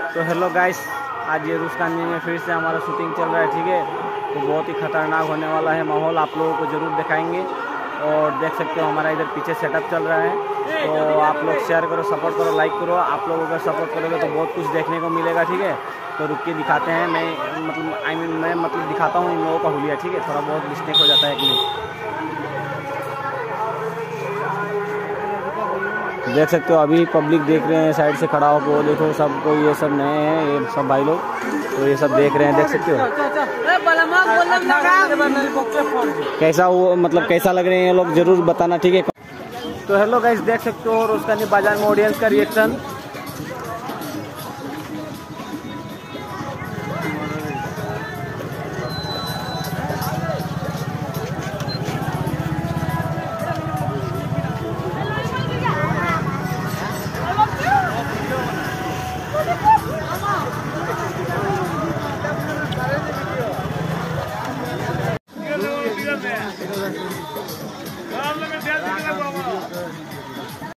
तो hello guys, आज ये रुस्तानी में फिर से हमारा शूटिंग चल रहा है, ठीक है। तो बहुत ही खतरनाक होने वाला है माहौल, आप लोगों को ज़रूर दिखाएंगे। और देख सकते हो हमारा इधर पीछे सेटअप चल रहा है, तो आप लोग शेयर करो, सपोर्ट करो, लाइक करो। आप लोग अगर सपोर्ट करोगे तो बहुत कुछ देखने को मिलेगा, ठीक है। तो रुक के दिखाते हैं, मैं दिखाता हूँ इन लोगों का हुलिया, ठीक है। थोड़ा बहुत मिस्टेक हो जाता है कि नहीं। देख सकते हो अभी पब्लिक देख रहे हैं साइड से खड़ा होकर, वो देखो सबको, ये सब नए हैं, ये सब भाई लोग, तो ये सब देख रहे हैं, देख सकते हो कैसा वो, मतलब कैसा लग रहे हैं ये लोग, जरूर बताना, ठीक है। तो हेलो गाइस, देख सकते हो रुस्तानी बाजार में ऑडियंस का रिएक्शन।